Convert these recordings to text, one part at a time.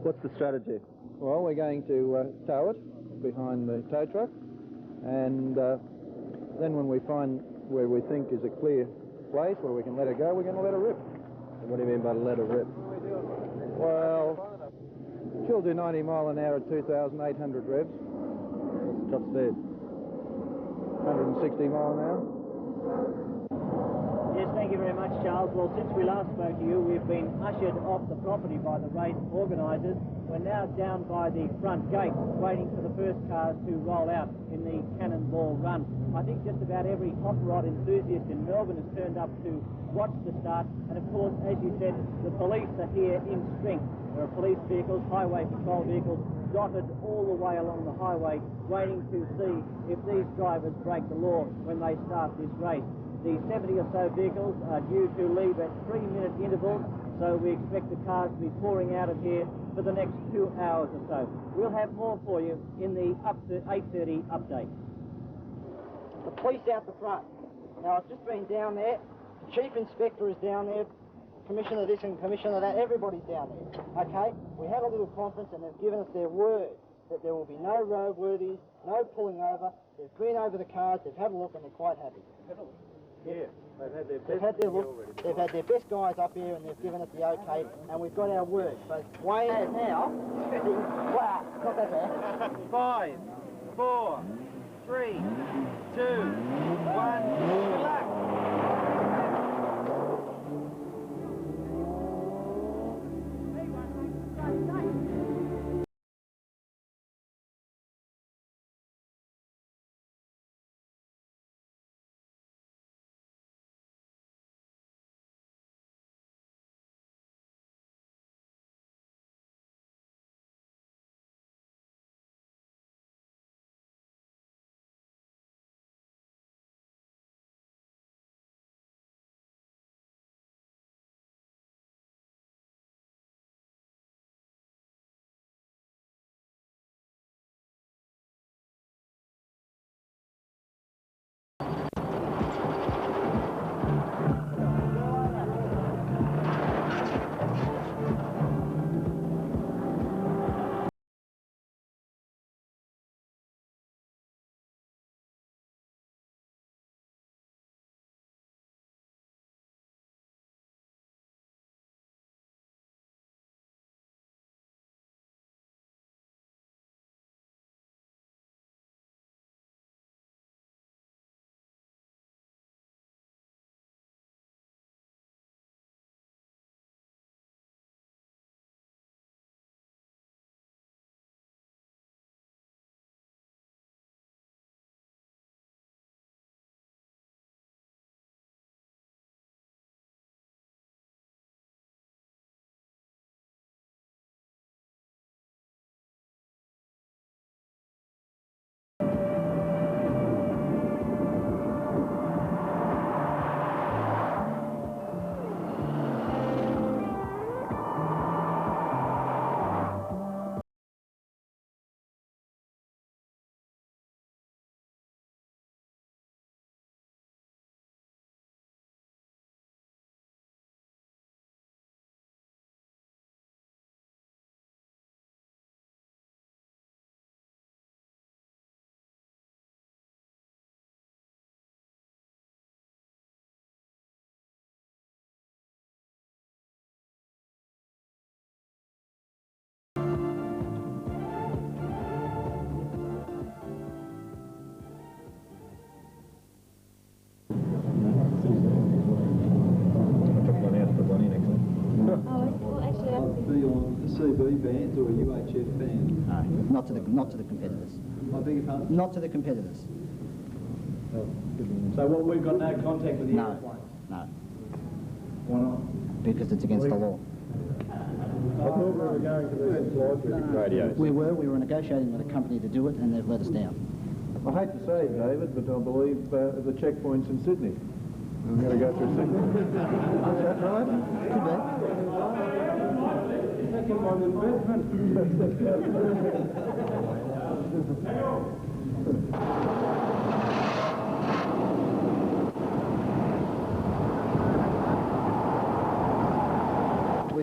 What's the strategy? Well, we're going to tow it behind the tow truck, and then when we find where we think is a clear place where we can let her go, we're going to let her rip. And what do you mean by let her rip? Well, she'll do 90 mile an hour at 2,800 revs. What's top speed? 160 mile an hour. Yes, thank you very much, Charles. Well, since we last spoke to you, we've been ushered off the property by the race organisers. We're now down by the front gate, waiting for the first cars to roll out in the Cannonball Run. I think just about every hot rod enthusiast in Melbourne has turned up to watch the start. And of course, as you said, the police are here in strength. There are police vehicles, highway patrol vehicles, dotted all the way along the highway, waiting to see if these drivers break the law when they start this race. The 70 or so vehicles are due to leave at 3-minute intervals, so we expect the cars to be pouring out of here for the next 2 hours or so. We'll have more for you in the up to 8:30 update. The police out the front. Now, I've just been down there. The Chief Inspector is down there. Commissioner this and Commissioner that. Everybody's down there. Okay? We had a little conference and they've given us their word that there will be no roadworthies, no pulling over. They've been over the cars, they've had a look and they're quite happy. Yeah, they've had their best. They've had their look. They've had their best guys up here and they've given us the okay, and we've got our word. So Wayne is now. Wow, not that bad. 5, 4, 3, 2, 1. Good luck. CB bands or a UHF band? No, not to the competitors. I beg your pardon? Not to the competitors. So what, we've got no contact with the airplane? No, Why not? because it's against the law. I thought we were going to be supplied with radios. We were negotiating with a company to do it and they've let us down. I hate to say it, David, but I believe the checkpoint's in Sydney. I'm going to go through Sydney. Is that right? Could be. Second one, investment.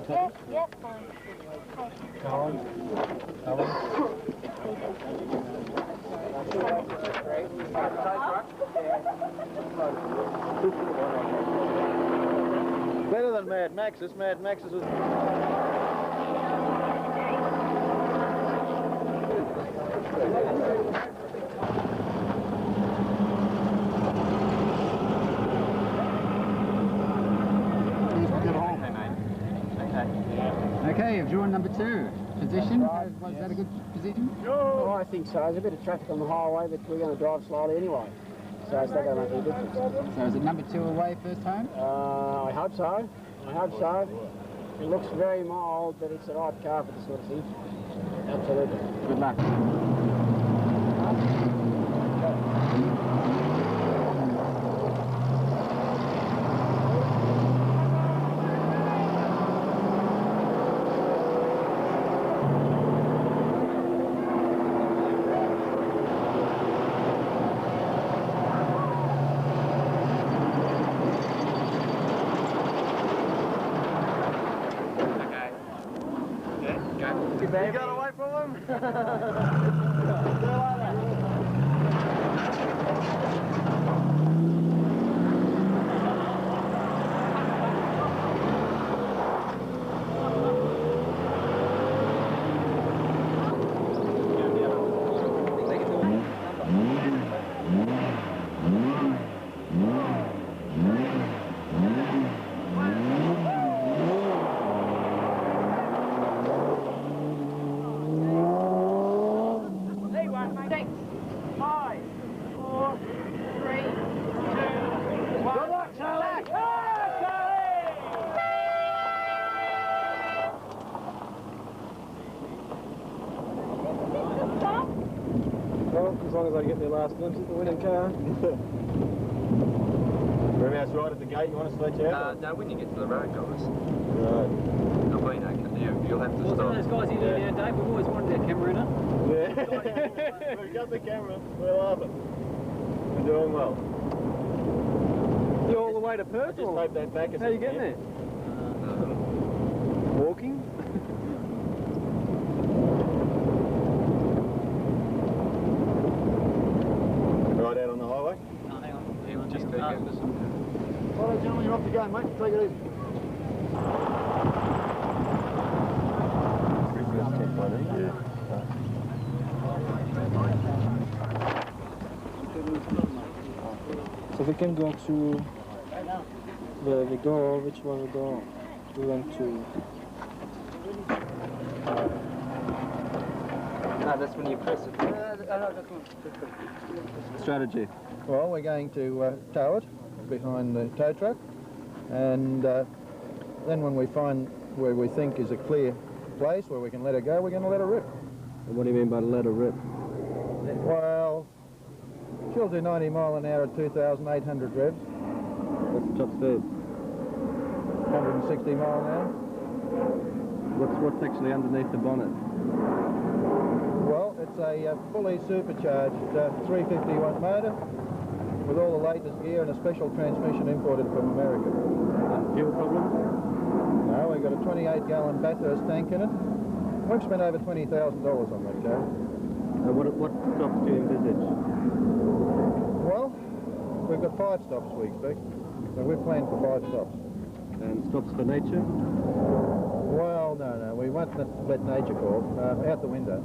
Yes, yes, fine. Better than Mad Max's. Mad Max's is... Okay, you've drawn number 2. Position? Was that a good position? Well, I think so. There's a bit of traffic on the highway, but we're going to drive slowly anyway. So it's not going to make any difference. So is it number 2 away first time? I hope so. I hope so. It looks very mild, but it's the right car for this sort of thing. Absolutely. Good luck. You got away from him? Well, as long as I get my last glimpse at the winning car. Whereabouts right at the gate, you want to sledge out? No, when you get to the road, guys. Right. You'll have to Well, some of stop. those guys you do now, Dave, we've always wanted our camera in it. Yeah. We've got the camera. We're laughing. We're doing well. You're all the way to I Perth? just hope that back is... How are you getting there? Walking? Right out on the highway? No, hang on. Just keep getting to some... All right, gentlemen, you're off the game, mate. Take it easy. So we can go to the door, which was the door we went to? No, that's when you press it. Strategy. Well, we're going to tow it behind the tow truck, and then when we find where we think is a clear place where we can let her go, we're going to let her rip. What do you mean by let her rip? Well, she'll do 90 mile an hour at 2,800 revs. What's the top speed? 160 mile an hour. What's actually underneath the bonnet? Well, it's a fully supercharged 350 watt motor with all the latest gear and a special transmission imported from America. Fuel problems? No, we've got a 28 gallon Bathurst tank in it. We've spent over $20,000 on that car. What stops do you envisage? Well, we've got 5 stops we expect. So we're planned for 5 stops. And stops for nature? Well, no, we won't let nature call. Out the window.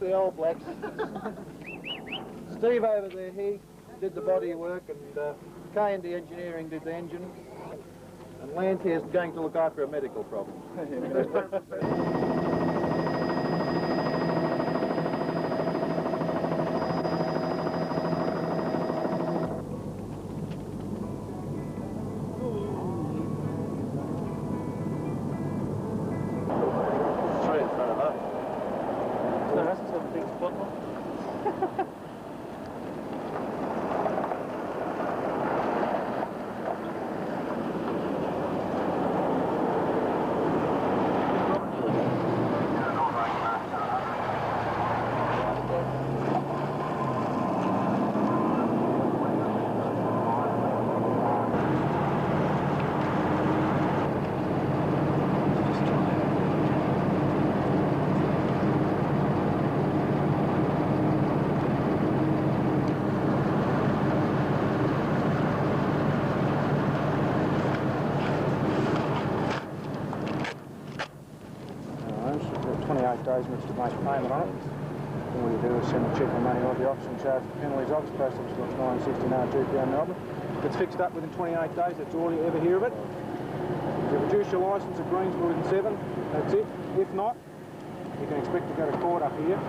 The old blacks. Steve over there, he did the body work, and K&D Engineering did the engine. And Lantier's going to look after a medical problem. 28 days in which to make payment on it. All you do is send a cheque or money off the office and charge the penalties off. Postage looks £9.69, £2 Melbourne. If it's fixed up within 28 days, that's all you ever hear of it. If you produce your licence at Greensboro within 7, that's it. If not, you can expect to go to court up here.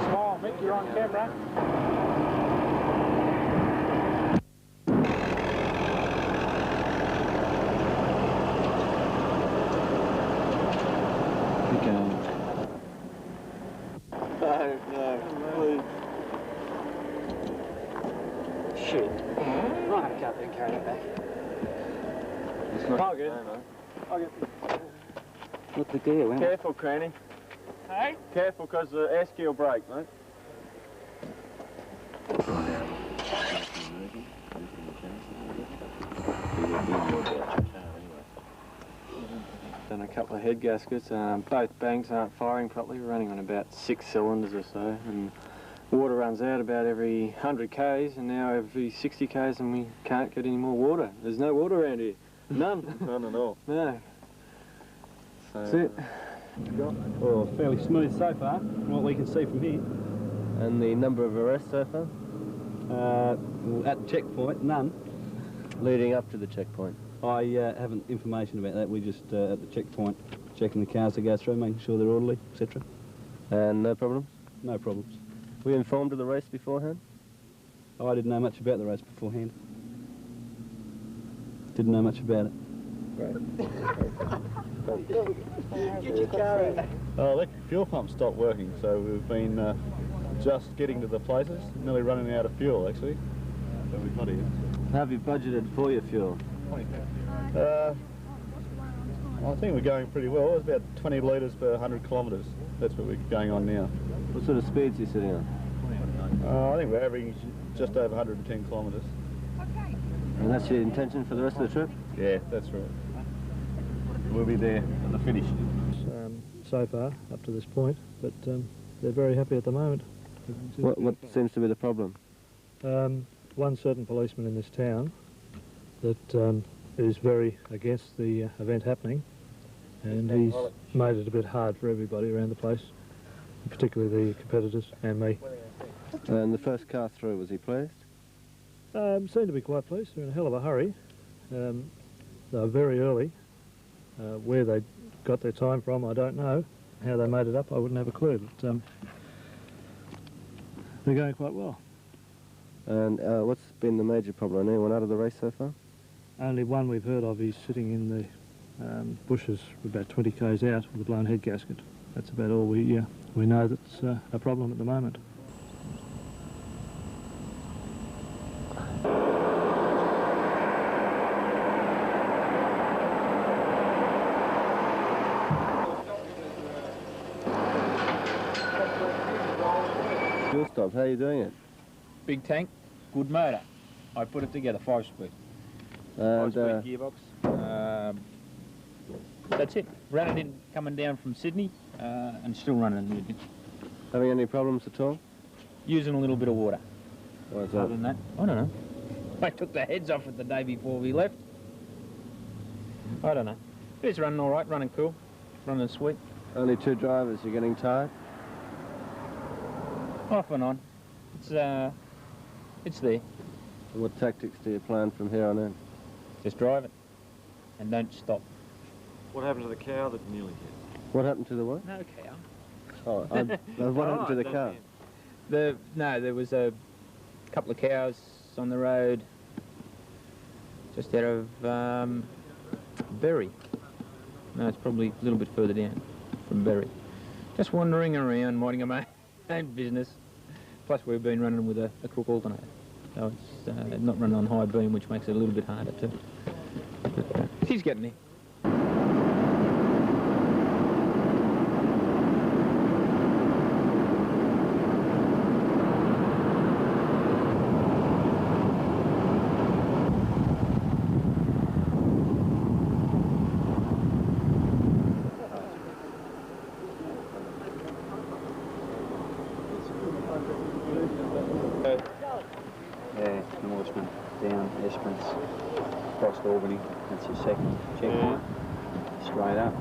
Smile, Mick, you're on camera. No, please. Shit. Right, I can't then carry it back. It's not I'll get it. I'll get it. What's the deal, Careful, Cranny. Hey? Careful, because the ASCII will break, mate. Done a couple of head gaskets. Both banks aren't firing properly. We're running on about 6 cylinders or so, and water runs out about every 100 k's, and now every 60 k's, and we can't get any more water. There's no water around here. None. None at all. No. So, That's it. Oh, fairly smooth so far, from what we can see from here. And the number of arrests so far? Well, at the checkpoint, none. Leading up to the checkpoint. I haven't information about that. We just at the checkpoint checking the cars to go through, making sure they're orderly, etc. And no problems? No problems. Were you informed of the race beforehand? I didn't know much about the race beforehand. Didn't know much about it. Get your car out. The electric fuel pump stopped working, so we've been just getting to the places, nearly running out of fuel actually. So we've got here. How have you budgeted for your fuel? I think we're going pretty well. It's about 20 litres per 100 kilometres. That's what we're going on now. What sort of speeds are you sitting on? I think we're averaging just over 110 kilometres. And that's your intention for the rest of the trip? Yeah, that's right. We'll be there at the finish. So far, up to this point, but they're very happy at the moment. What seems to be the problem? One certain policeman in this town that is very against the event happening, and he's made it a bit hard for everybody around the place, particularly the competitors and me. And the first car through, was he pleased? Seemed to be quite pleased. They're in a hell of a hurry. They were very early. Where they got their time from, I don't know. How they made it up, I wouldn't have a clue. But they're going quite well. And what's been the major problem? Anyone out of the race so far? Only one we've heard of. He's sitting in the bushes about 20 k's out with a blown head gasket. That's about all we know that's a problem at the moment. Fuel stop, how are you doing it? Big tank, good motor. I put it together, 5-speed. And 5-speed gearbox. That's it. Ran it in coming down from Sydney and still running it. having any problems at all? Using a little bit of water. Why is that? Other than that, I don't know. I took the heads off it the day before we left. I don't know. It's running all right, running cool, running sweet. Only 2 drivers, you're getting tired? Off and on. It's there. What tactics do you plan from here on in? Just drive it and don't stop. What happened to the cow that nearly hit? What happened to the what? No cow. Oh, what happened to the car? There was a couple of cows on the road just out of Berry. No, it's probably a little bit further down from Berry. Just wandering around, minding my own business. Plus we've been running with a crook alternator. So it's not running on high beam, which makes it a little bit harder too. But she's getting there. Norseman, down Esperance, across to Albany. That's your second checkpoint. straight up.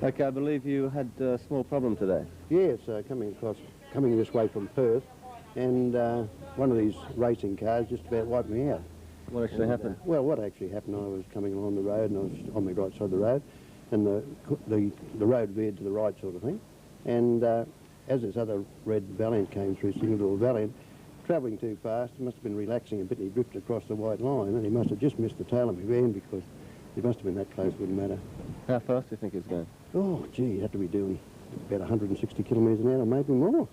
Okay, I believe you had a small problem today. Yes, coming this way from Perth, and one of these racing cars just about wiped me out. What actually happened? Well, what actually happened, I was coming along the road, and I was on the right side of the road, and the road veered to the right sort of thing, and as this other red Valiant came through, single little Valiant, travelling too fast, he must have been relaxing a bit, and he drifted across the white line, and he must have just missed the tail of my van, because he must have been that close, wouldn't matter. How fast do you think he was going? Oh, gee, he'd have to be doing about 160 kilometres an hour, maybe more.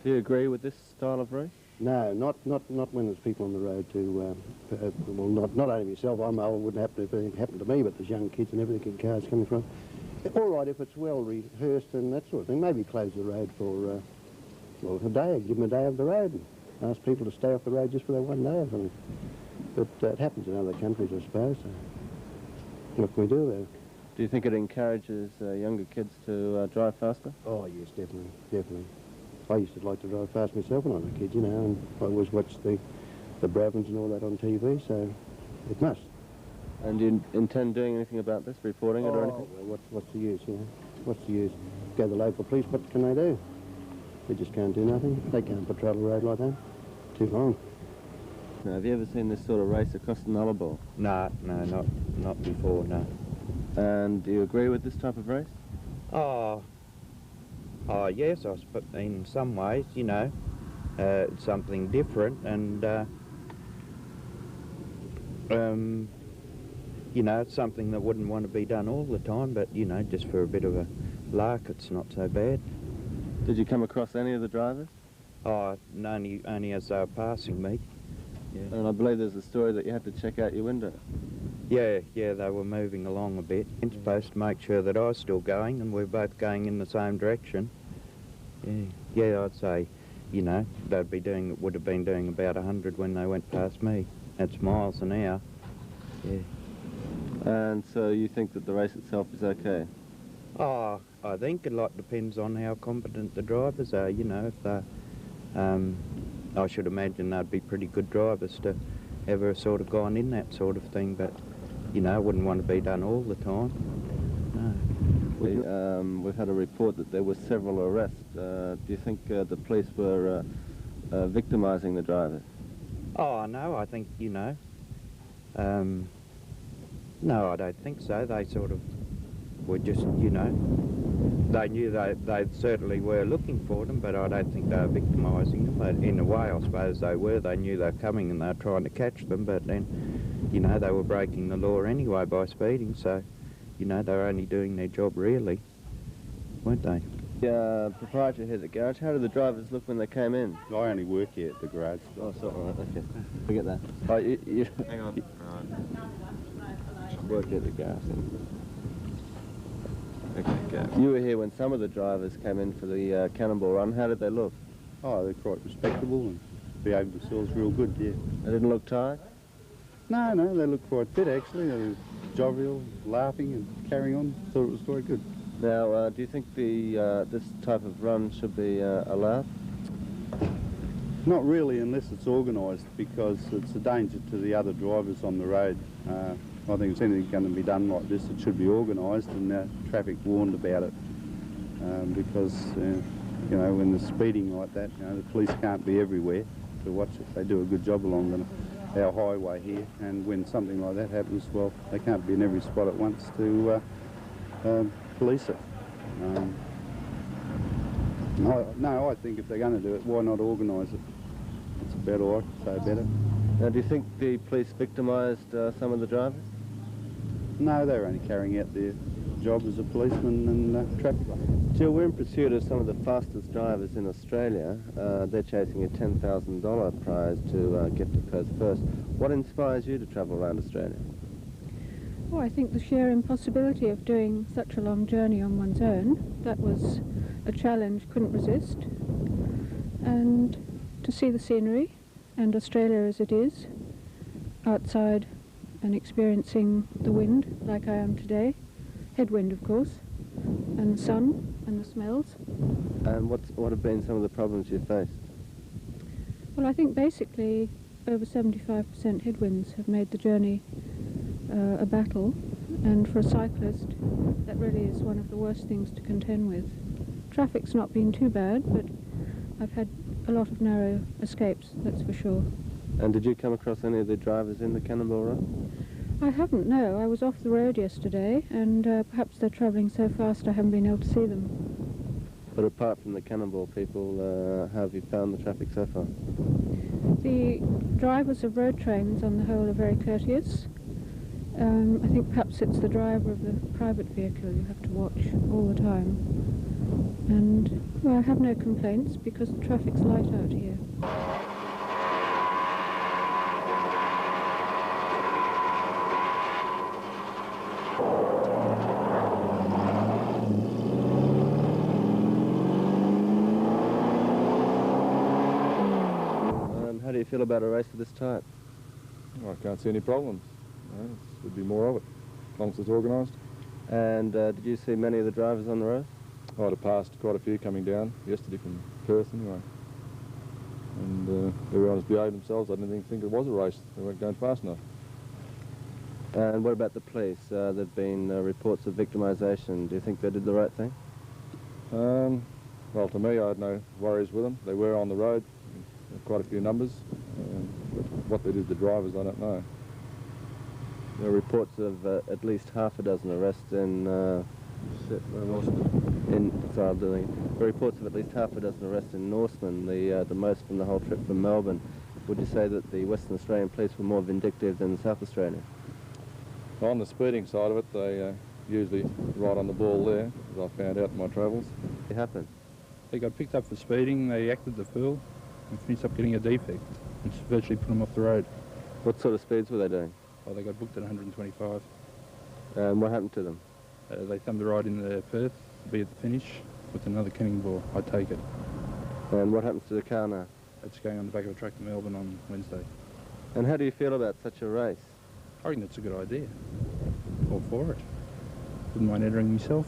Do you agree with this style of race? No, not when there's people on the road to, well, not only myself, I'm old, wouldn't happen if anything happened to me, but there's young kids and everything, cars coming from. All right, if it's well rehearsed and that sort of thing, maybe close the road for, well, a day, give them a day off the road and ask people to stay off the road just for that one day or something. But it happens in other countries, I suppose, so what can we do about it? Do you think it encourages younger kids to drive faster? Oh, yes, definitely, definitely. I used to like to drive fast myself when I was a kid, you know, and I always watched the Bravins and all that on TV, so it must. And do you intend doing anything about this, reporting it or anything? Well, what's the use, you know? What's the use? Go to the local police, what can they do? They just can't do nothing. They can't patrol the road like that. Too long. Now, have you ever seen this sort of race across the Nullarbor? No, not before, no. And do you agree with this type of race? Oh, yes, I suppose in some ways, you know, it's something different, and you know, it's something that wouldn't want to be done all the time, but you know, just for a bit of a lark, it's not so bad. Did you come across any of the drivers? Oh, only as they were passing me. Yeah. And I believe there's a story that you had to check out your window. Yeah, they were moving along a bit. I'm supposed to make sure that I was still going, and we're both going in the same direction. Yeah, I'd say, you know, would have been doing about 100 when they went past me. That's miles an hour. Yeah. And so you think that the race itself is okay? Oh, I think a lot depends on how competent the drivers are, you know, if they're, I should imagine they'd be pretty good drivers to ever sort of gone in that sort of thing, but, you know, wouldn't want to be done all the time. No. We've had a report that there were several arrests. Do you think the police were victimising the drivers? Oh, no, I think, you know, no, I don't think so. They sort of were just, you know, they knew they certainly were looking for them, but I don't think they were victimising them. But in a way, I suppose they were. They knew they were coming and they were trying to catch them, but then, you know, they were breaking the law anyway by speeding, so, you know, they were only doing their job really, weren't they? The proprietor here at the garage, how did the drivers look when they came in? I only work here at the garage. Oh, sorry, right, okay. Forget that. Oh, you Hang on. work here at the garage then. Okay, go. You were here when some of the drivers came in for the Cannonball Run. How did they look? Oh, they're quite respectable and behaved themselves real good, yeah. They didn't look tired? No, they looked quite fit actually. They were jovial, laughing and carrying on. Thought it was quite good. Now, do you think this type of run should be allowed? Not really, unless it's organised, because it's a danger to the other drivers on the road. I think if anything's going to be done like this, it should be organised and traffic warned about it. Because, you know, when there's speeding like that, you know, the police can't be everywhere to watch it. They do a good job along our highway here, and when something like that happens, well, they can't be in every spot at once to police it. No, I think if they're going to do it, why not organise it? It's about all I can say better. Now, do you think the police victimised some of the drivers? No, they're only carrying out their job as a policeman and traffic light. Jill, we're in pursuit of some of the fastest drivers in Australia. They're chasing a $10,000 prize to get to Perth first. What inspires you to travel around Australia? Well, I think the sheer impossibility of doing such a long journey on one's own, that was a challenge couldn't resist. And to see the scenery, and Australia as it is, outside and experiencing the wind like I am today, headwind, of course, and the sun and the smells. And what have been some of the problems you've faced? Well, I think basically over 75% headwinds have made the journey a battle, and for a cyclist that really is one of the worst things to contend with. Traffic's not been too bad, but I've had a lot of narrow escapes, that's for sure. And did you come across any of the drivers in the Cannonball Run? I haven't, no. I was off the road yesterday, and perhaps they're travelling so fast I haven't been able to see them. But apart from the Cannonball people, how have you found the traffic so far? The drivers of road trains on the whole are very courteous. I think perhaps it's the driver of the private vehicle you have to watch all the time. And well, I have no complaints because the traffic's light out here. How do you feel about a race of this type? Well, I can't see any problems. There'd be more of it, as long as it's organised. And did you see many of the drivers on the road? I'd have passed quite a few coming down yesterday from Perth anyway. And everyone was behaving themselves. I didn't think it was a race. They weren't going fast enough. And what about the police? There have been reports of victimisation. Do you think they did the right thing? Well, to me, I had no worries with them. They were on the road, quite a few numbers. But what they did to the drivers, I don't know. There are reports of at least half a dozen arrests in reports of at least half a dozen arrests in Norseman, the most from the whole trip from Melbourne. Would you say that the Western Australian police were more vindictive than South Australia? On the speeding side of it, they usually right on the ball there, as I found out in my travels. What happened? They got picked up for speeding, they acted the fool, and finished up getting a defect, which virtually put them off the road. What sort of speeds were they doing? Well, they got booked at 125. And what happened to them? They thumbed the ride in the Perth, be at the finish, with another Cannonball. I take it. And what happens to the car now? It's going on the back of a truck to Melbourne on Wednesday. And how do you feel about such a race? I think that's a good idea. All for it. Wouldn't mind entering myself.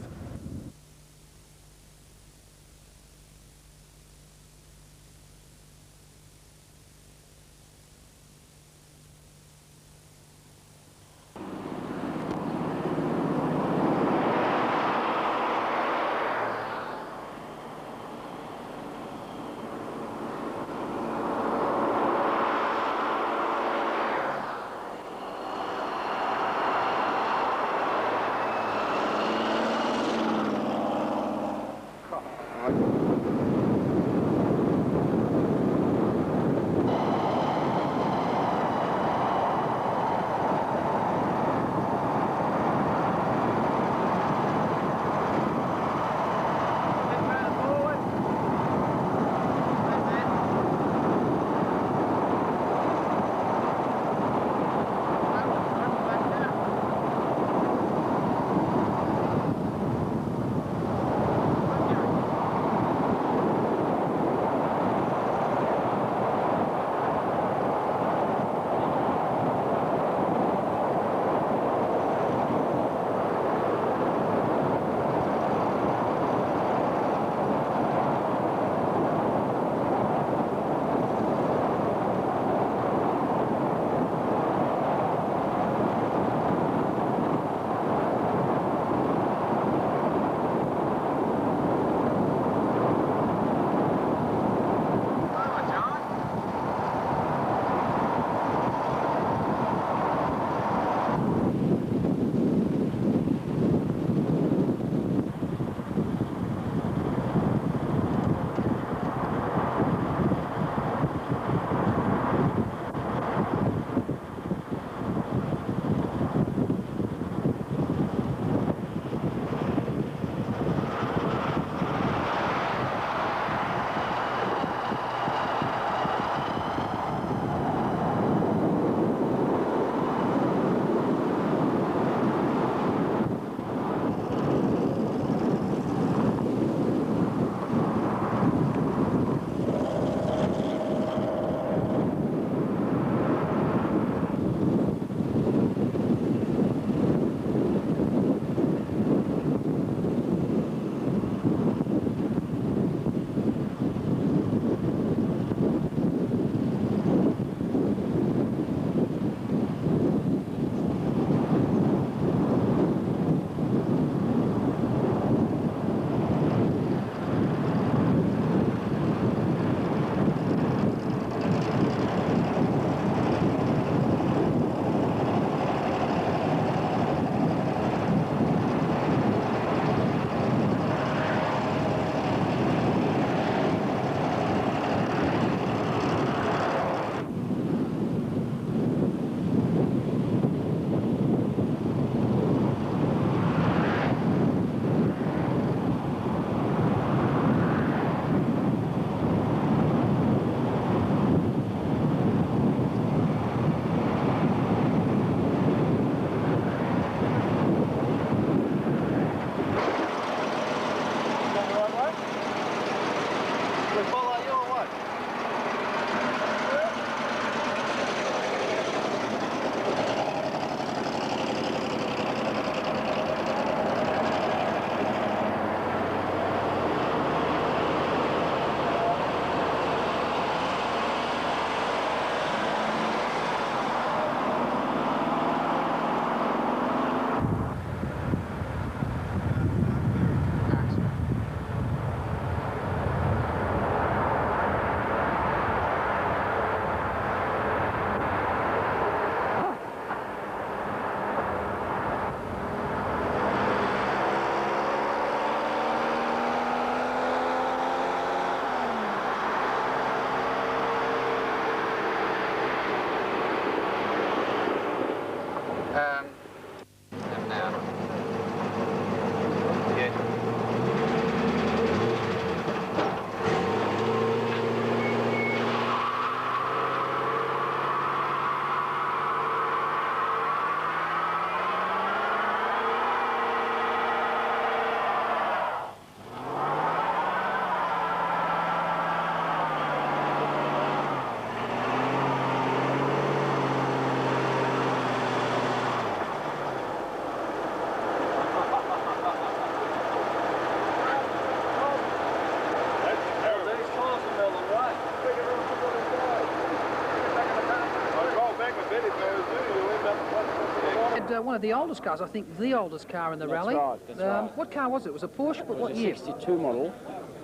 one of the oldest cars, I think the oldest car in the rally. That's right. What car was it? It was a Porsche, but what year? It was a 62 model,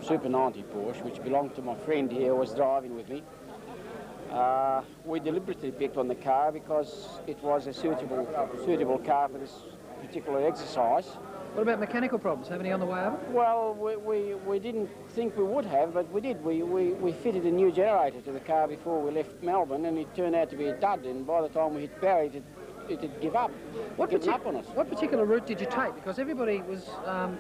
Super 90 Porsche, which belonged to my friend here, who was driving with me. We deliberately picked on the car because it was a suitable car for this particular exercise. What about mechanical problems? Have any on the way over? Well, we didn't think we would have, but we did. We fitted a new generator to the car before we left Melbourne, and it turned out to be a dud, and by the time we hit Barry, it had given up. What particular route did you take? Because everybody was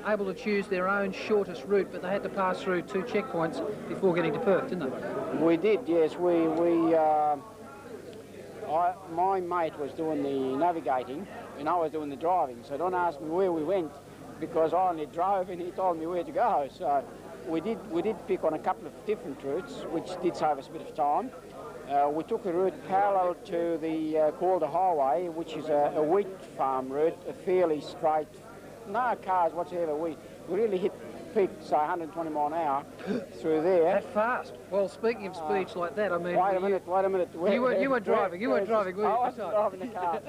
able to choose their own shortest route, but they had to pass through 2 checkpoints before getting to Perth, didn't they? We did, yes. My mate was doing the navigating, and I was doing the driving, so don't ask me where we went, because I only drove and he told me where to go. So we did pick on a couple of different routes, which did save us a bit of time. We took a route parallel to the Calder Highway, which is a wheat farm route, a fairly straight, no cars whatsoever. We really hit peak, say 120 mile an hour through there. That fast? Well, speaking of speeds like that, I mean... Wait a minute. You weren't driving, were you? I wasn't driving the car.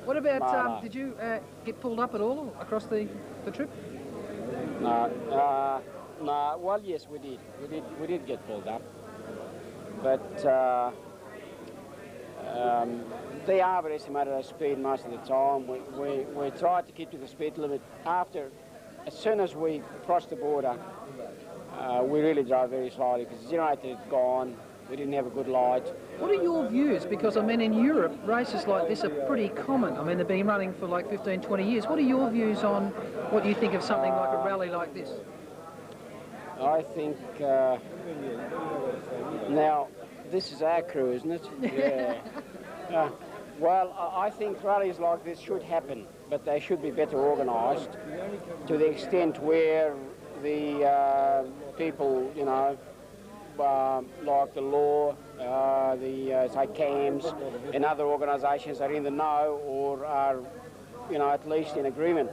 What about, did you get pulled up at all across the trip? No, well, yes, we did. We did get pulled up. But they overestimated our speed most of the time. We tried to keep to the speed limit. As soon as we crossed the border, we really drove very slowly because the generator had gone. We didn't have a good light. What are your views? Because, I mean, in Europe, races like this are pretty common. I mean, they've been running for like 15, 20 years. What are your views on what you think of something like a rally like this? I think, now, this is our crew, isn't it? Yeah. Well, I think rallies like this should happen, but they should be better organised to the extent where the people, you know, like the law, say CAMS and other organisations are in the know or are, you know, at least in agreement,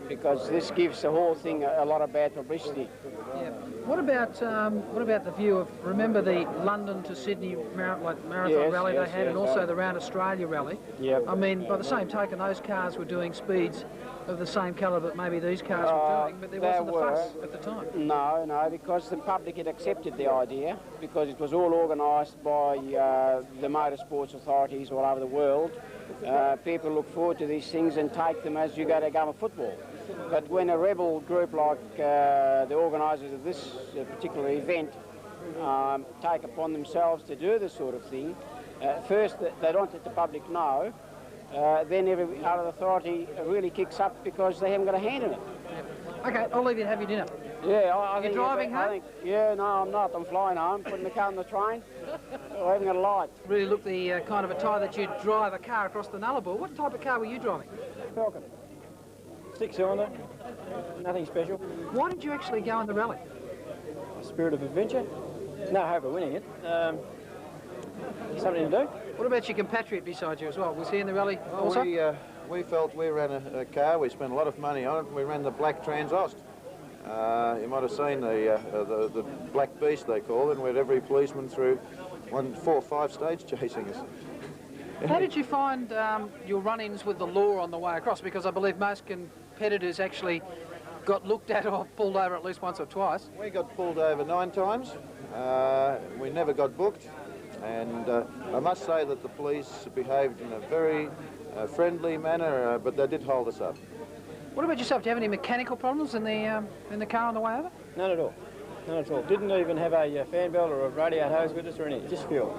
because this gives the whole thing a lot of bad publicity. Yeah. What about the view of, remember the London to Sydney marathon rally they had, and also the Round Australia rally? Yep. I mean, by the same token, those cars were doing speeds of the same calibre that maybe these cars were doing, but there wasn't the fuss at the time. No, because the public had accepted the idea, because it was all organised by the motorsports authorities all over the world. People look forward to these things and take them as you go to a game of football. But when a rebel group like the organisers of this particular event take upon themselves to do this sort of thing, first they don't let the public know, then every other authority really kicks up because they haven't got a hand in it. Yeah. Okay, I'll leave you to have your dinner. Yeah, I think... You're driving home? Yeah, no, I'm not. I'm flying home, putting the car on the train. I haven't got a light. Really look the kind of a tie that you'd drive a car across the Nullarbor. What type of car were you driving? Falcon. 6-cylinder, nothing special. Why did you actually go in the rally? Spirit of adventure. No hope of winning it. Something to do. What about your compatriot beside you as well? Was he in the rally also? We felt we ran a car, we spent a lot of money on it. We ran the Black Transost. You might have seen the Black Beast, they call it, and we had every policeman through 4 or 5 states chasing us. How did you find your run-ins with the law on the way across? Because I believe most competitors actually got looked at or pulled over at least once or twice. We got pulled over 9 times. We never got booked. And I must say that the police behaved in a very friendly manner, but they did hold us up. What about yourself? Do you have any mechanical problems in the car on the way over? None at all. None at all. Didn't even have a fan belt or a radio hose with us or anything, just fuel.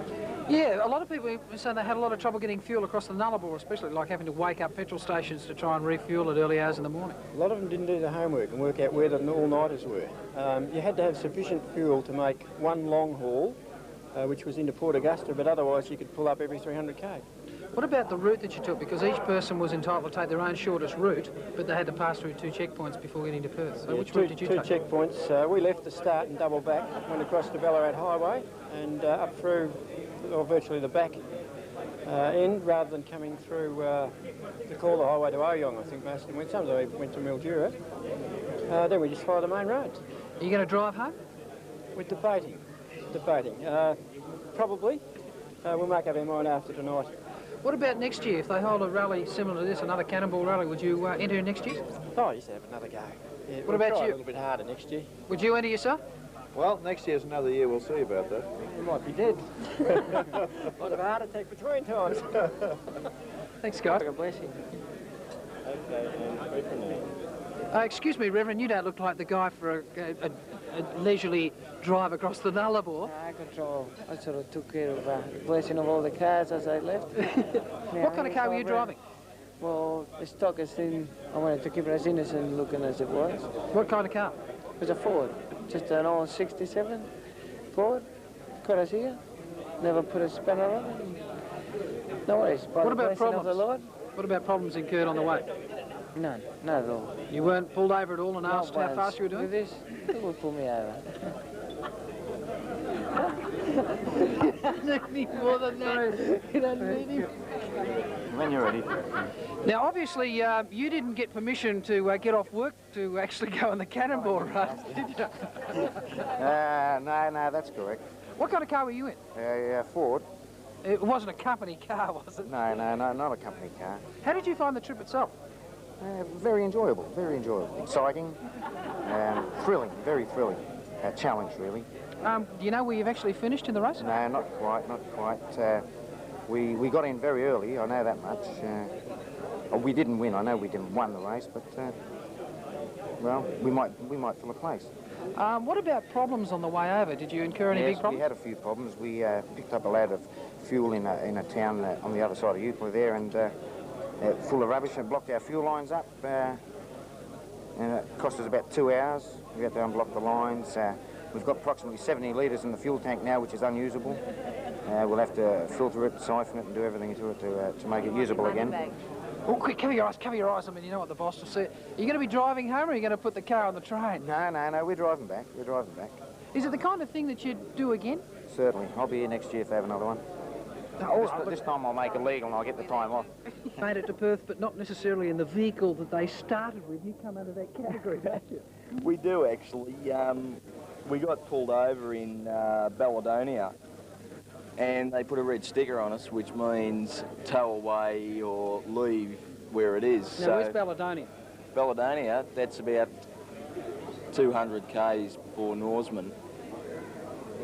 Yeah, a lot of people say they had a lot of trouble getting fuel across the Nullarbor, especially like having to wake up petrol stations to try and refuel at early hours in the morning. A lot of them didn't do the homework and work out where the all-nighters were. You had to have sufficient fuel to make one long haul, which was into Port Augusta, but otherwise you could pull up every 300k. What about the route that you took? Because each person was entitled to take their own shortest route, but they had to pass through 2 checkpoints before getting to Perth. So yeah, which route did you take? 2 checkpoints. We left the start and doubled back, went across the Ballarat Highway and up through, or virtually the back end, rather than coming through the Calder Highway to Oyong, I think most of them went. Some of them went to Mildura. Then we just followed the main roads. Are you going to drive home? We're debating. Probably. We'll make up our mind after tonight. What about next year? If they hold a rally similar to this, another Cannonball rally, would you enter next year? Oh, I used to have another go. Yeah, What we'll about try you? A little bit harder next year. Would you enter yourself? Well, next year's another year. We'll see about that. You might be dead. Might have a heart attack between times. Thanks, guys. God bless you. Excuse me, Reverend, you don't look like the guy for a leisurely drive across the Nullarbor. I control. I sort of took care of the blessing of all the cars as I left. What kind of car were you driving? Well, the stock is in. I wanted to keep it as innocent looking as it was. What kind of car? It was a Ford. Just an old 67 Ford. Corsia. Never put a spanner on it. No worries. By What the about blessing of problems? the Lord? What about problems incurred on the way? None. None at all. You weren't pulled over at all and Not asked how once. fast you were doing? With this, it will pull me over. You don't need more than that. You don't need him. When you're ready. Now, obviously, you didn't get permission to get off work to actually go on the Cannonball run, did you? No, that's correct. What kind of car were you in? Ford. It wasn't a company car, was it? No, not a company car. How did you find the trip itself? Very enjoyable, exciting, thrilling, very thrilling. Challenge, really. Do you know where you've actually finished in the race? No, not quite. We got in very early, I know that much. We didn't win, I know we didn't win the race, but, well, we might fill a place. What about problems on the way over? Did you incur any big Yes, problems? we had a few problems. We picked up a load of fuel in a town on the other side of Euclid there, and full of rubbish, and blocked our fuel lines up. And it cost us about 2 hours. We had to unblock the lines. We've got approximately 70 litres in the fuel tank now, which is unusable. We'll have to filter it, siphon it, and do everything to it to make it usable again. Oh, quick, cover your eyes. I mean, you know what the boss will say. Are you going to be driving home, or are you going to put the car on the train? No, we're driving back. Is it the kind of thing that you'd do again? Certainly. I'll be here next year if they have another one. This time I'll make it legal and I'll get the time off. Made it to Perth, but not necessarily in the vehicle that they started with. You come under that category, don't you? We do, actually. We got pulled over in Balladonia, and they put a red sticker on us, which means tow away or leave where it is. Now, where's Balladonia? Balladonia, that's about 200 k's before Norseman.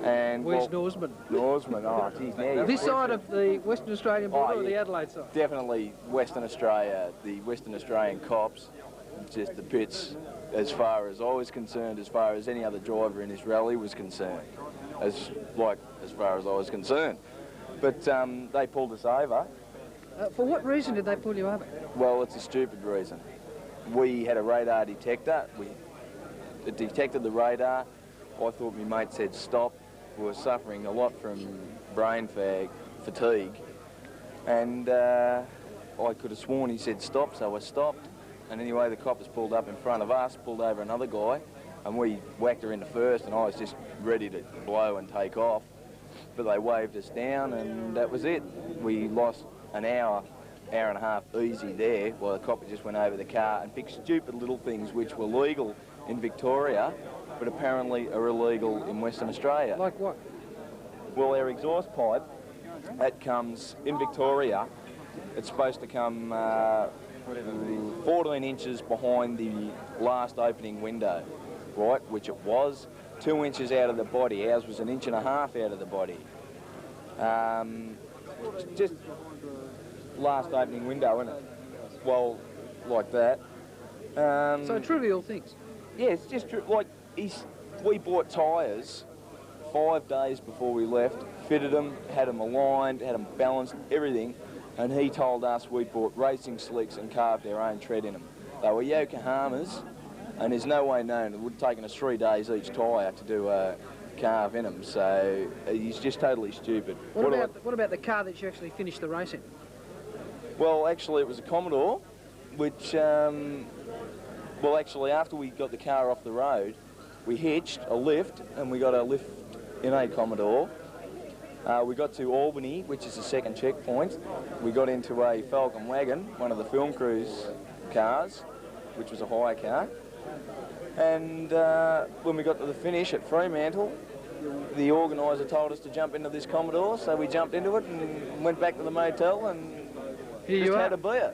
And where's Norseman? Norseman, oh, geez, now This side of the Western Australian border or the Adelaide side? Definitely Western Australia, the Western Australian cops, just the pits, as far as I was concerned, as far as any other driver in this rally was concerned, as far as I was concerned. But they pulled us over. For what reason did they pull you over? Well, it's a stupid reason. We had a radar detector. It detected the radar. I thought my mate said stop. We were suffering a lot from brain fatigue. And I could have sworn he said stop, so I stopped. And anyway, the cop was pulled up in front of us, pulled over another guy, and we whacked her into first, and I was just ready to blow and take off. But they waved us down, and that was it. We lost an hour and a half easy there, while the cop just went over the car and picked stupid little things which were legal in Victoria, but apparently are illegal in Western Australia. Like what? Well, our exhaust pipe, that comes in Victoria, it's supposed to come 14 inches behind the last opening window, right, which it was, 2 inches out of the body. Ours was 1.5 inches out of the body. Just last opening window, isn't it? Well, like that. So trivial things? Yeah, it's just like we bought tyres 5 days before we left, fitted them, had them aligned, had them balanced, everything, and he told us we bought racing slicks and carved our own tread in them. They were Yokohamas, and there's no way known. It would have taken us 3 days each tyre to do a carve in them, so he's just totally stupid. What about the car that you actually finished the race in? Well, actually, it was a Commodore, which, well, actually, after we got the car off the road, we hitched a lift, and we got a lift in a Commodore. We got to Albany, which is the second checkpoint. We got into a Falcon wagon, one of the film crew's cars, which was a hire car. And when we got to the finish at Fremantle, the organiser told us to jump into this Commodore, so we jumped into it and went back to the motel, and Here just you had are. a beer.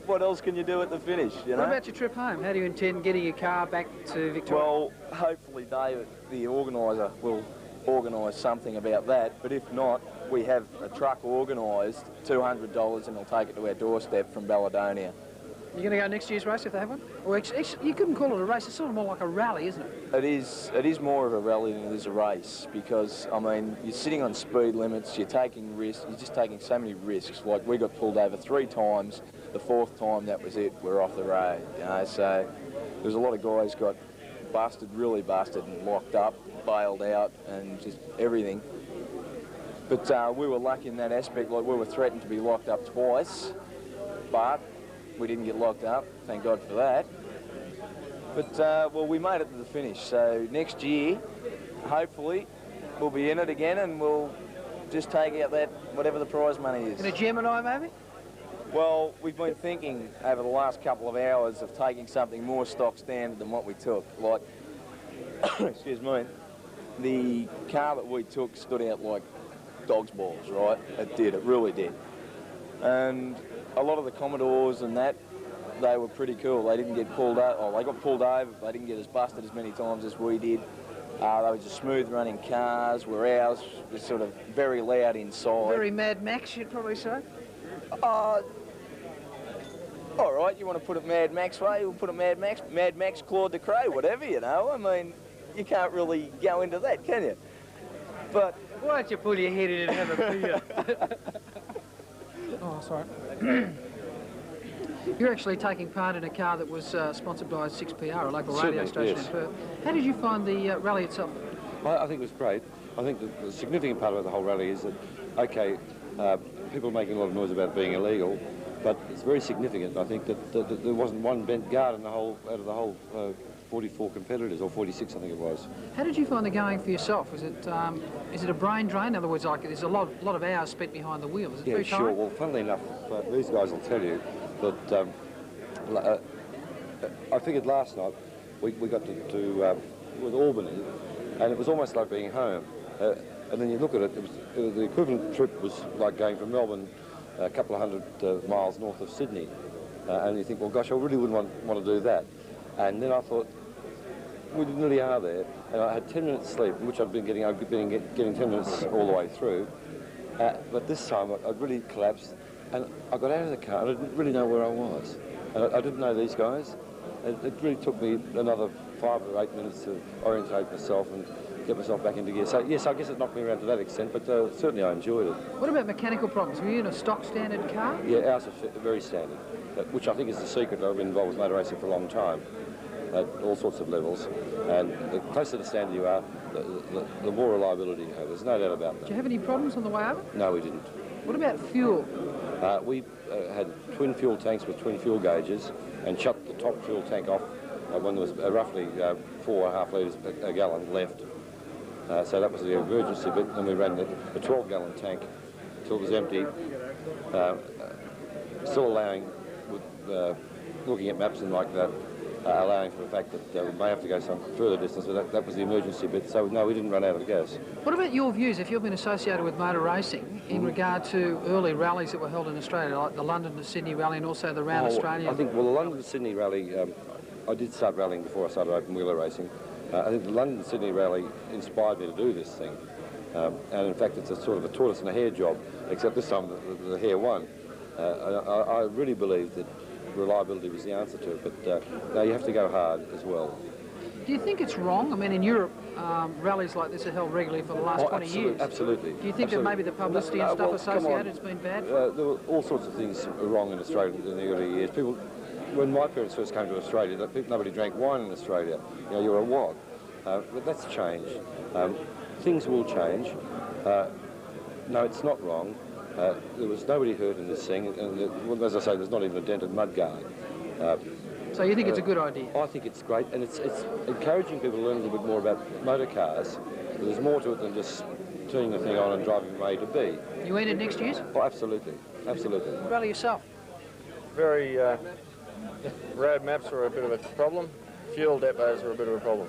What else can you do at the finish, you know? What about your trip home? How do you intend getting your car back to Victoria? Well, hopefully David, the organiser, will organise something about that, but if not, we have a truck organised, $200, and we'll take it to our doorstep from Balladonia. You're going to go next year's race if they have one? Or actually, you couldn't call it a race, it's sort of more like a rally, isn't it? It is more of a rally than it is a race because, I mean, you're sitting on speed limits, you're taking risks, you're just taking so many risks. Like, we got pulled over 3 times, the 4th time, that was it, we're off the road, you know, so there's a lot of guys got busted, really busted and locked up, bailed out and just everything. But we were lucky in that aspect, like we were threatened to be locked up twice, but we didn't get locked up, thank God for that. But, well, we made it to the finish, so next year, hopefully, we'll be in it again and we'll just take out that, whatever the prize money is. In a Gemini, maybe? Well, we've been thinking over the last couple of hours of taking something more stock standard than what we took. Like, excuse me, the car that we took stood out like dog's balls, right? It did, it really did. And a lot of the Commodores and that, they were pretty cool. They didn't get pulled over, or they got pulled over, but they didn't get as busted as many times as we did. They were just smooth running cars, where ours was sort of very loud inside. Very Mad Max, you'd probably say? All right, you want to put it Mad Max way, we'll put it Mad Max, Claude de Creux, whatever, you know. I mean, you can't really go into that, can you? But why don't you pull your head in and have a beer? Oh, sorry. You're actually taking part in a car that was sponsored by 6PR, a local radio station in Perth. How did you find the rally itself? I think it was great. I think the significant part of the whole rally is that, okay, people are making a lot of noise about it being illegal, but it's very significant, I think, that there wasn't one bent guard in the whole, out of the whole 44 competitors, or 46 I think it was. How did you find the going for yourself? Is it a brain drain? In other words, like there's a lot of hours spent behind the wheel. Is it very tiring? Sure. Well, funnily enough, these guys will tell you that I figured last night we got to with Albany, and it was almost like being home. And then you look at it, the equivalent trip was like going from Melbourne a couple of hundred miles north of Sydney. And you think, well, gosh, I really wouldn't want to do that. And then I thought, we nearly are there. And I had 10 minutes sleep, which I'd been getting 10 minutes all the way through. But this time I'd really collapsed. And I got out of the car and I didn't really know where I was. And I didn't know these guys. It really took me another 5 or 8 minutes to orientate myself and get myself back into gear. So, yes, I guess it knocked me around to that extent, but certainly I enjoyed it. What about mechanical problems? Were you in a stock standard car? Yeah, ours are very standard, which I think is the secret. I've been involved with motor racing for a long time at all sorts of levels. And the closer to standard you are, the more reliability you have. There's no doubt about that. Did you have any problems on the way over? No, we didn't. What about fuel? We had twin fuel tanks with twin fuel gauges and shut the top fuel tank off when there was roughly 4.5 litres a gallon left. So that was the emergency bit, and we ran the 12-gallon tank till it was empty, still allowing, with, looking at maps and like that, allowing for the fact that we may have to go some further distance, but that was the emergency bit, so no, we didn't run out of gas. What about your views, if you've been associated with motor racing, in regard to early rallies that were held in Australia, like the London to Sydney rally and also the Round Australia? I think, well, the London to Sydney rally, I did start rallying before I started open wheeler racing. I think the London to Sydney rally inspired me to do this thing. And in fact, it's a sort of a tortoise and a hare job, except this time the hare won. I really believe that reliability was the answer to it, but no, you have to go hard as well. Do you think it's wrong? I mean, in Europe, rallies like this are held regularly for the last 20 years. Absolutely. Do you think that maybe the publicity and stuff associated has been bad? There were all sorts of things wrong in Australia in the early years. People, when my parents first came to Australia, nobody drank wine in Australia. You know, you were a wog. But that's changed. Things will change. No, it's not wrong. There was nobody hurt in this thing, and as I say, there's not even a dented mudguard. So you think it's a good idea? I think it's great, and it's encouraging people to learn a little bit more about motor cars. There's more to it than just turning the thing on and driving from A to B. You entered next year's? Oh, absolutely, absolutely. What about yourself? Very, road maps are a bit of a problem. Fuel depots are a bit of a problem.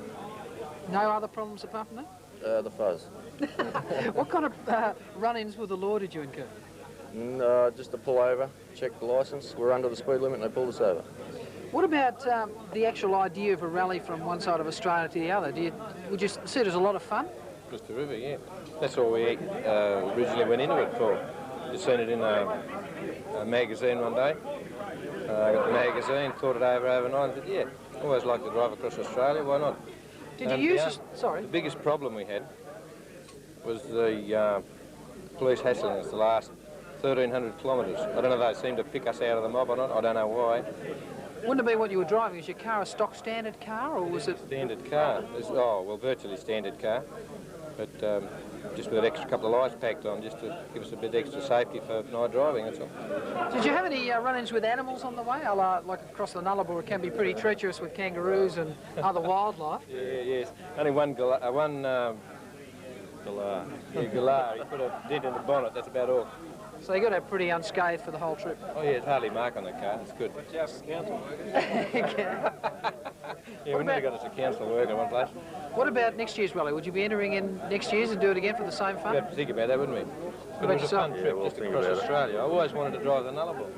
No other problems apart from that? The fuzz. What kind of run-ins with the law did you incur? Just to pull over, check the licence. We're under the speed limit and they pulled us over. What about the actual idea of a rally from one side of Australia to the other? Would you see it as a lot of fun? It was terrific, yeah. That's what we originally went into it for. Just seen it in a magazine one day. I got the magazine, thought it over overnight, and said, yeah, always like to drive across Australia, why not? Did you use this? Sorry? The biggest problem we had was the police hassling us the last 1,300 kilometres. I don't know if they seemed to pick us out of the mob or not, I don't know why. Wouldn't it be what you were driving? Was your car a stock standard car, or was it... Standard car. Well, virtually standard car. But just with an extra couple of lights packed on, just to give us a bit extra safety for night driving, that's all. Did you have any run-ins with animals on the way? Like across the Nullarbor, it can be pretty treacherous with kangaroos and other wildlife. Yeah, yes. Only one galah. Yeah, galah. He put a dent in the bonnet, that's about all. So you got to have pretty unscathed for the whole trip. Oh yeah, it's hardly mark on the car, it's good. Just council work. Yeah, we never got us a council work in one place. What about next year's rally? Would you be entering in next year's and do it again for the same fun? We'd have to think about that, wouldn't we? But it was a fun trip just across Australia. I always wanted to drive the Nullarbor.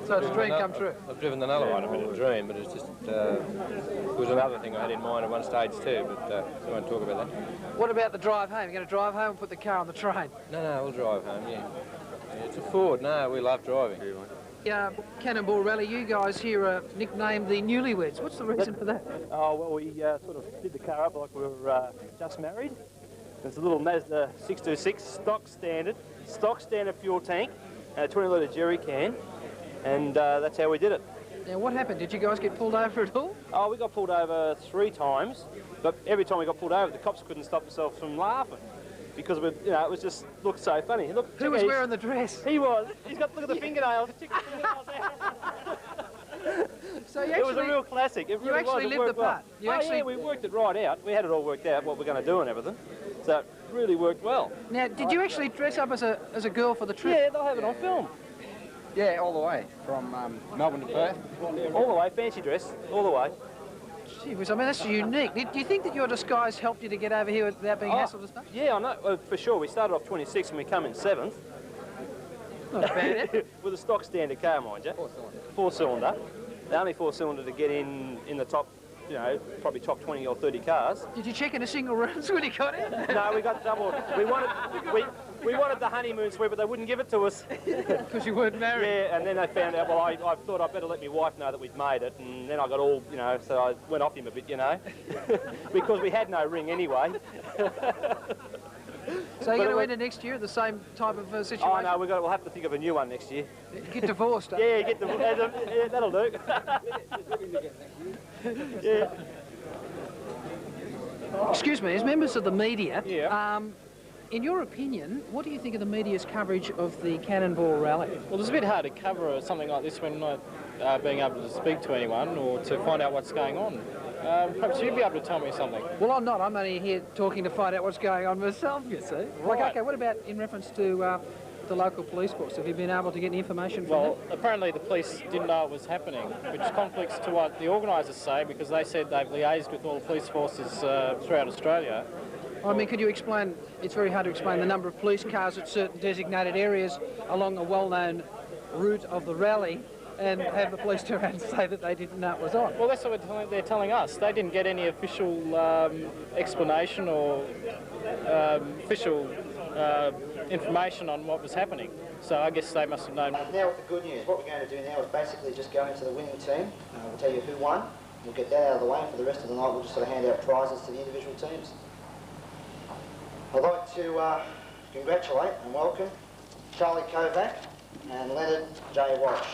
So it's a dream come true? I've driven the Nullarbor, a bit of a dream, but it's just, it was another thing I had in mind at one stage too, but I won't talk about that. What about the drive home? You're going to drive home and put the car on the train? No, we'll drive home, yeah. It's a Ford, no, we love driving. Cannonball Rally, you guys here are nicknamed the Newlyweds. What's the reason for that? Oh, well, we sort of did the car up like we were just married. It's a little Mazda 626, stock standard fuel tank, and a 20-litre jerry can, and that's how we did it. Now, what happened? Did you guys get pulled over at all? Oh, we got pulled over 3 times, but every time we got pulled over, the cops couldn't stop themselves from laughing. Because it was just looked so funny. Look, who was wearing the dress? He was. He's got, look at the fingernails. Check the fingernails out. So you it was a real classic. It really actually lived the part. Yeah, we worked it right out. We had it all worked out, what we're going to do and everything. So it really worked well. Now, did you actually dress up as a girl for the trip? Yeah, they'll have it on film. Yeah, all the way, from Melbourne to Perth. All the way, fancy dress, all the way. Gee whiz, I mean, that's unique. Do you think that your disguise helped you to get over here without being hassled and stuff? Yeah, I know, well, for sure. We started off 26th and we come in 7th. Not bad. With a stock standard car, mind you. 4-cylinder. The only 4-cylinder to get in the top, probably top 20 or 30 cars. Did you check in a single room when you got in? No, we got double. We wanted the honeymoon suite, but they wouldn't give it to us. Because you weren't married? Yeah, and then they found out, well, I thought I'd better let my wife know that we'd made it, and then I got all, so I went off him a bit, because we had no ring anyway. So you're going to enter next year the same type of situation? Oh, no, we'll have to think of a new one next year. Get divorced, Yeah, get divorced. Yeah, that'll do. Yeah. Excuse me, as members of the media, in your opinion, what do you think of the media's coverage of the Cannonball Rally? Well, it's a bit hard to cover something like this when not being able to speak to anyone or to find out what's going on. Perhaps you'd be able to tell me something. Well, I'm not. I'm only here talking to find out what's going on myself, you see. Right. Like, okay, what about in reference to the local police force? Have you been able to get any information from them? Well, apparently the police didn't know it was happening, which conflicts to what the organisers say, because they said they've liaised with all the police forces throughout Australia. I mean, could you explain, it's very hard to explain the number of police cars at certain designated areas along a well-known route of the rally and have the police turn around and say that they didn't know it was on? Well, that's what they're telling us. They didn't get any official explanation or official information on what was happening. So I guess they must have known. Now with the good news, what we're going to do now is basically just go into the winning team. We'll tell you who won. We'll get that out of the way, and for the rest of the night we'll just sort of hand out prizes to the individual teams. I'd like to congratulate and welcome Charlie Kovac and Leonard J. Walsh.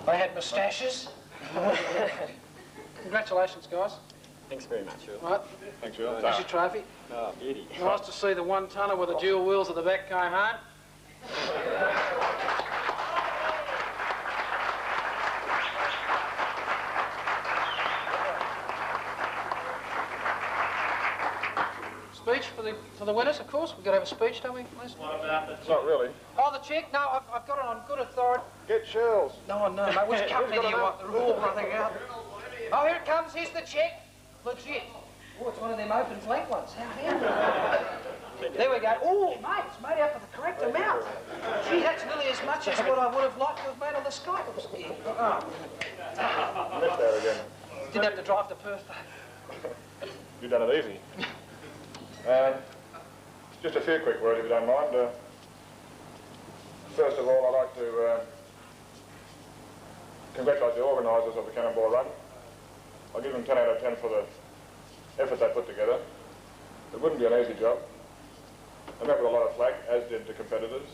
They had moustaches. Congratulations, guys. Thanks very much, Phil. Right. Thanks, Phil. There's your trophy. Oh, beauty. Nice to see the one-tonner with the dual wheels at the back going home. speech for the winners, of course. We've got to have a speech, don't we, Les? What about the... Not really. Oh, the check? No, I've got it on good authority. Get shells. No, no, mate. Which company do you want? They're all running out. Oh, here it comes. Here's the check. Legit. Oh, it's one of them open flank ones. How handy. There we go. Oh, mate, it's made out for the correct amount. Gee, that's nearly as much as what I would have liked to have made on the Skype. Oh. Missed that again. Didn't have to drive to Perth, though. You've done it easy. Just a few quick words, if you don't mind. First of all, I'd like to congratulate the organisers of the Cannonball Run. I'll give them 10 out of 10 for the effort they put together. It wouldn't be an easy job. They met with a lot of flack, as did the competitors.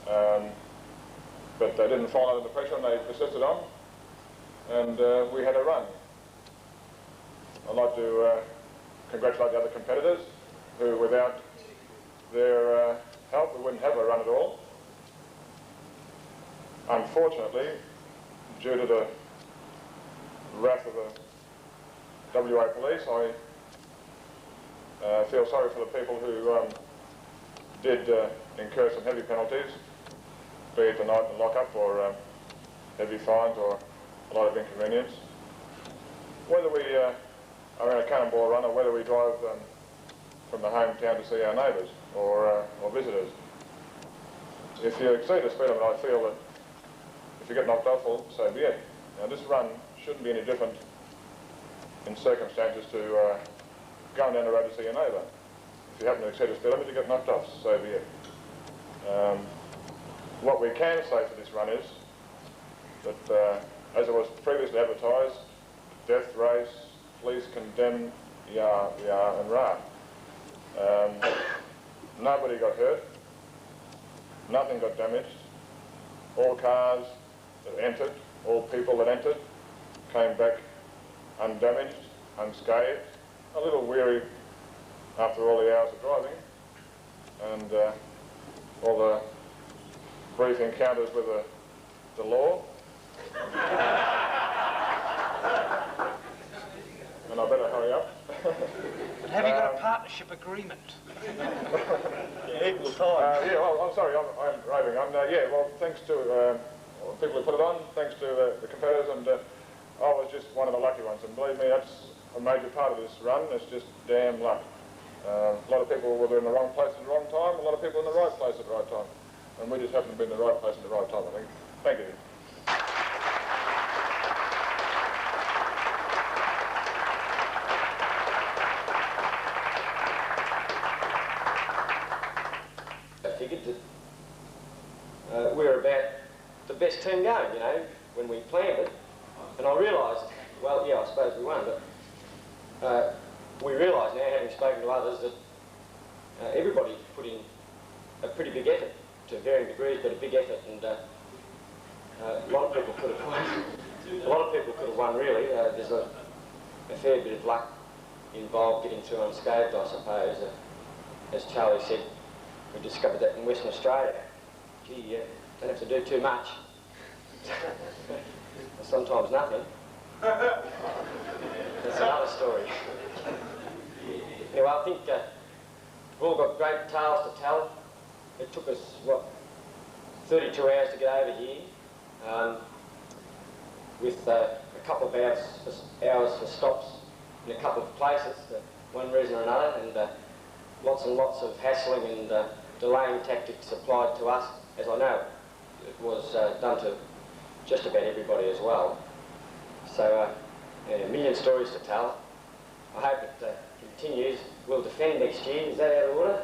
But they didn't fall under the pressure and they persisted on. And we had a run. I'd like to congratulate the other competitors who, without their help, we wouldn't have a run at all. Unfortunately, due to the wrath of the WA police, I feel sorry for the people who did incur some heavy penalties, be it the night in the lockup or heavy fines or a lot of inconvenience. Whether we are in a Cannonball Run or whether we drive from the hometown to see our neighbours or visitors, if you exceed the speed limit, I feel that if you get knocked off, well, so be it. Now, this run shouldn't be any different in circumstances to going down the road to see your neighbour. If you happen to exceed the speed limit, you get knocked off, so be it. What we can say for this run is that, as it was previously advertised, death race, police condemn, yah, yah, and rah. Nobody got hurt, nothing got damaged. All cars that entered, all people that entered, came back undamaged, unscathed, a little weary after all the hours of driving, and all the brief encounters with the law. And I better hurry up. But have you got a partnership agreement? Equal time. Yeah, well, I'm sorry, I'm raving on. Yeah, well, thanks to people who put it on, thanks to the competitors, and I was just one of the lucky ones. And believe me, that's a major part of this run. It's just damn luck. A lot of people were in the wrong place at the wrong time, a lot of people in the right place at the right time. And we just happened to be in the right place at the right time, I think. Thank you. I figured that we were about the best team going, you know, when we planned it. And I realised, well, yeah, I suppose we won, but we realise now, having spoken to others, that everybody put in a pretty big effort, to varying degrees, but a big effort, and a lot of people could have won. A lot of people could have won, really. There's a fair bit of luck involved getting through unscathed, I suppose. As Charlie said, we discovered that in Western Australia. Gee, you don't have to do too much. Sometimes nothing. That's another story. Anyway, I think we've all got great tales to tell. It took us, what, 32 hours to get over here, with a couple of hours for stops in a couple of places for one reason or another, and lots and lots of hassling and delaying tactics applied to us, as I know it was done to just about everybody as well. So, yeah, a million stories to tell. I hope it continues. We'll defend next year. Is that out of order?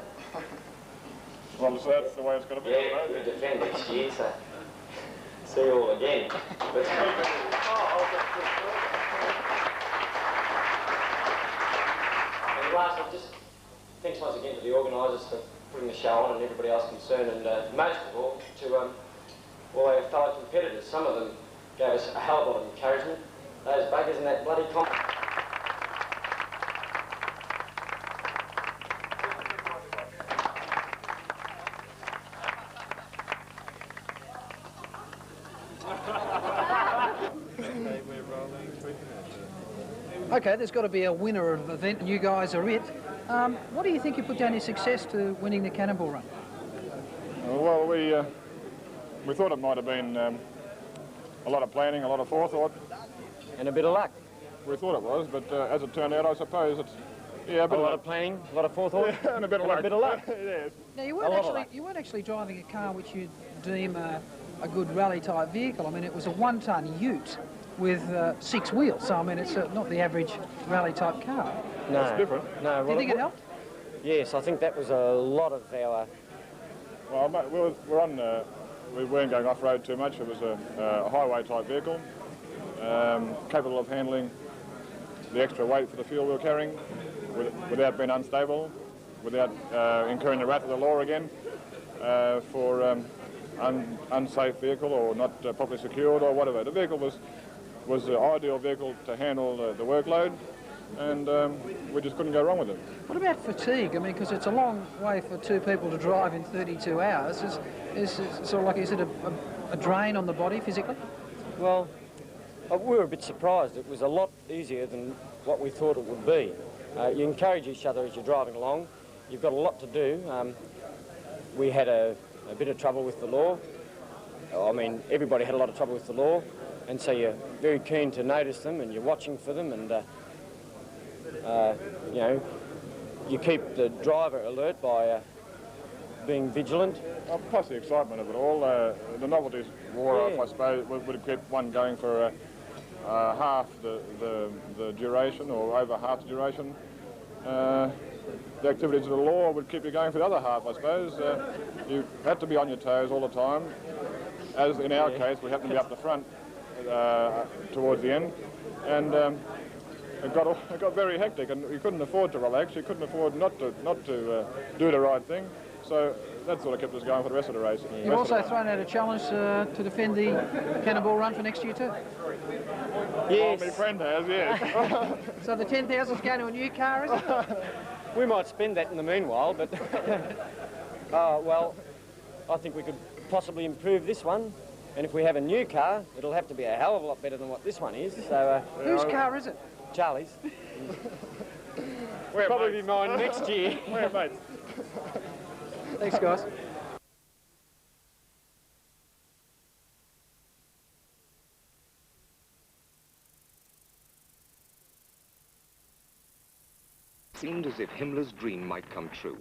Well, so that's the way it's going to be. Yeah, we'll defend next year, so see you all again. But, and lastly, just thanks once again to the organisers for putting the show on and everybody else concerned, and most of all to all our fellow competitors. Some of them gave us a hell of a lot of encouragement. Those buggers in that bloody Okay, there's got to be a winner of the event, and you guys are it. What do you think you put down your success to winning the Cannonball Run? Well, we thought it might have been a lot of planning, a lot of forethought. And a bit of luck. We thought it was, but as it turned out, I suppose it's a lot of planning, a lot of forethought, and a bit of luck. A bit of luck. Yes. Now you weren't actually driving a car which you'd deem a good rally type vehicle. I mean, it was a 1-ton ute with 6 wheels, so I mean it's not the average rally type car. No, it's different. No, Do you think it helped? Yes, I think that was a lot of our. Well, mate, we weren't going off road too much. It was a highway type vehicle, capable of handling the extra weight for the fuel we were carrying without being unstable, without incurring the wrath of the law again for unsafe vehicle or not properly secured or whatever. The vehicle was the ideal vehicle to handle the workload, and we just couldn't go wrong with it. What about fatigue? I mean, because it's a long way for 2 people to drive in 32 hours. Is it a drain on the body physically? Well, we were a bit surprised. It was a lot easier than what we thought it would be. You encourage each other as you're driving along. You've got a lot to do. We had a bit of trouble with the law. I mean, everybody had a lot of trouble with the law, and so you're very keen to notice them, and you're watching for them, and you know, you keep the driver alert by being vigilant. Plus the excitement of it all, the novelties wore off, I suppose. Would have kept one going for half the duration, or over half the duration. The activities of the law would keep you going for the other half, I suppose. You had to be on your toes all the time. As in our case, we happened to be up the front towards the end, and it got very hectic, and you couldn't afford to relax. You couldn't afford not to do the right thing. So that sort of kept us going for the rest of the race. You've also thrown out a challenge to defend the Cannonball Run for next year too. Yes. Oh, my friend has, yes. So the 10,000's going to a new car, is it? We might spend that in the meanwhile, but well, I think we could possibly improve this one. And if we have a new car, it'll have to be a hell of a lot better than what this one is. So whose car is it? Charlie's. Probably be mine next year. We're mates. Thanks, guys. Seemed as if Himmler's dream might come true.